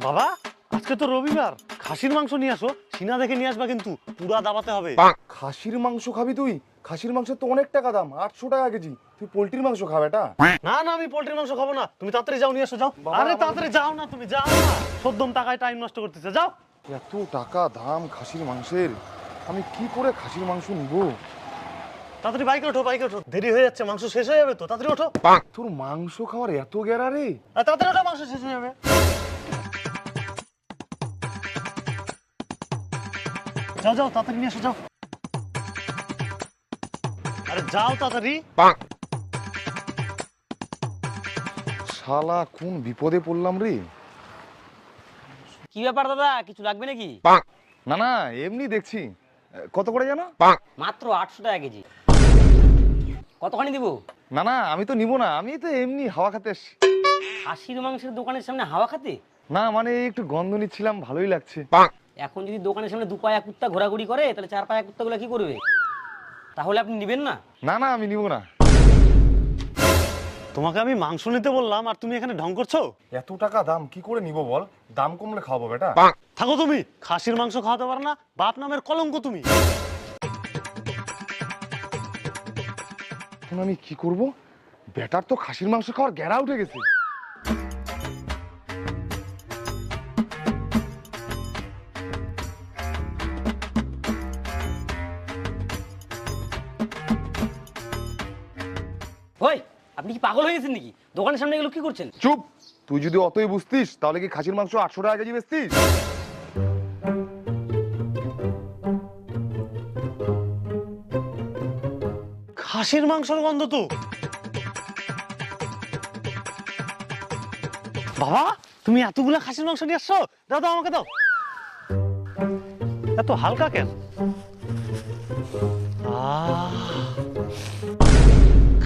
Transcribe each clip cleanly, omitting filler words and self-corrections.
বাবা আজকে তো রবিবার, খাসির মাংস নিয়ে আসো, সিনা দেখে নিয়ে আসবা কিন্তু পুরা দাবাতে হবে। খাসির মাংস খাবি তুই? খাসির মাংস তো অনেক টাকা দাম, 800 টাকা কেজি। তুই পোল্ট্রির মাংস খাবে এটা? না না, আমি পোল্ট্রির মাংস খাবো না, তুমি তাড়াতাড়ি যাও নিয়ে আসো, যাও। বাবা, আরে তাড়াতাড়ি যাও না, তুমি যাও না, সদ্যম টাকায় টাইম নষ্ট করতেছে, যাও। এত টাকা দাম খাসির মাংসের, আমি কি করে খাসির মাংস নিব? তাড়াতাড়ি বাইকে ওঠো, বাইকে ওঠো, দেরি হয়ে যাচ্ছে, মাংস শেষ হয়ে যাবে তো, তাড়াতাড়ি ওঠো। তোর মাংস খাওয়ার এত গেরা রে? আর তাড়াতাড়ি ওঠো, মাংস শেষ হয়ে যাবে। যাও যাও, তাড়াতাড়ি নিয়ে এসো, যাও। আরে যাও তাড়াতাড়ি। শালা কোন বিপদে পড়লাম রে। কি ব্যাপার দাদা, কিছু লাগবে নাকি? না না, এমনি দেখছি। কত করে জানো? মাত্র 800 টাকা কেজি। কতখানি দিব? না না, আমি তো নিব না, আমি তো এমনি হাওয়া খেতে এসছি। খাসির মাংসের দোকানের সামনে হাওয়া খাতে? না মানে একটু গন্ধ নিচ্ছিলাম, ভালোই লাগছে। এখন যদি দোকানের সামনে দু পায়া কুত্তা ঘোরাঘুরি করে, তাহলে চার পায়া কুত্তাগুলো কি করবে? তাহলে আপনি নেবেন না? না না, আমি নিব না। তোমাকে আমি মাংস নিতে বললাম আর তুমি এখানে ঢং করছো। এত টাকা দাম কি করে নিব বল? দাম কমলে খাওয়াবো বেটা। থাকো তুমি, খাসির মাংস খাওয়াতে পারো না, বাপ নামের কলঙ্ক তুমি। এখন আমি কি করব? বেটার তো খাসির মাংস খাওয়ার গেরা উঠে গেছে। ওই, আপনি কি পাগল হয়ে গেছেন নাকি? দোকানের সামনে এগুলো কি করছেন? চুপ! তুই যদি অতই বুঝতিস তাহলে কি খাসির মাংস 800 টাকা কেজি বেচতিস? খাসির মাংসের গন্ধ তো। বাবা তুমি এতগুলা খাসির মাংস নিয়ে আসছো, দাও দাও, আমাকে দাও। এত হালকা কেন?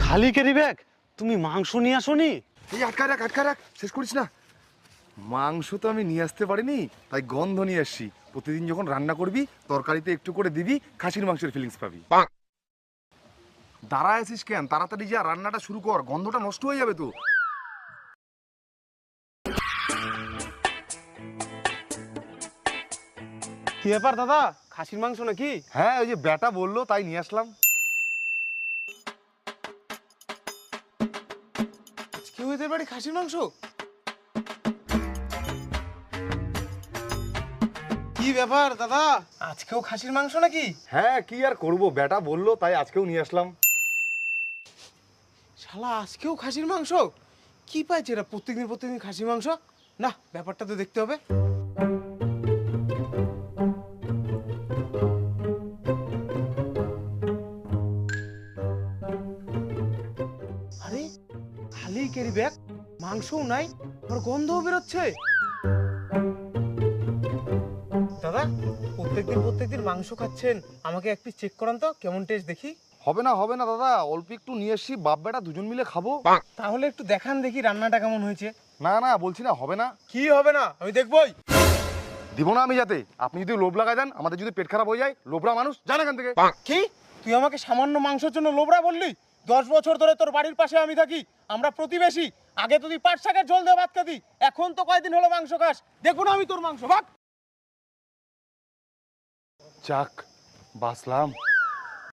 খালি ক্যারি ব্যাগ, তুমি মাংস নিয়ে আসোনি? এই আটকা রাখ, শেষ করিস না। মাংস তো আমি নিয়ে আসতে পারিনি, তাই গন্ধ নিয়ে আসছি। প্রতিদিন যখন রান্না করবি তরকারিতে একটু করে দিবি, খাসির মাংসের ফিলিংস পাবি। দাঁড়ায় আছিস কেন? তাড়াতাড়ি যা, রান্নাটা শুরু কর, গন্ধটা নষ্ট হয়ে যাবে তো। কি ব্যাপার দাদা, খাসির মাংস নাকি? হ্যাঁ, ওই যে বেটা বললো তাই নিয়ে আসলাম। কেউ এদের বাড়ি খাসির মাংস? কি ব্যাপার দাদা, আজকেও খাসির মাংস নাকি? হ্যাঁ, কি আর করবো, বেটা বললো তাই আজকেও নিয়ে আসলাম। শালা আজকেও খাসির মাংস? কি পাইছে এরা প্রত্যেকদিন খাসির মাংস? না, ব্যাপারটা তো দেখতে হবে। আরে খালি ক্যারি ব্যাগ, মাংসও নাই, আর গন্ধও বেরোচ্ছে। দাদা প্রত্যেকদিন মাংস খাচ্ছেন, আমাকে এক পিস চেক করান তো, কেমন টেস্ট দেখি। হবে না দাদা, অল্প একটু নিয়ে এসছি, বাপ বেটা দুজন মিলে খাবো। তাহলে একটু দেখান দেখি রান্নাটা কেমন হয়েছে। না না, বলছি না, হবে না। কি হবে না? আমি দেখবই। দিব না আমি যাতে। আপনি যদি লোভ লাগাই দেন, আমাদের যদি পেট খারাপ হয়ে যায়, লোভরা মানুষ, জান এখান থেকে। কি? তুই আমাকে সামান্য মাংসের জন্য লোবরা বললি? 10 বছর ধরে তোর বাড়ির পাশে আমি থাকি, আমরা প্রতিবেশী। আগে তো তুই পাট শাকের ঝোল দিয়ে ভাত খাতি, এখন তো কয়দিন হলো মাংস খাস। দেখবো না আমি তোর মাংস, ভাগ। যাক, বাঁচলাম।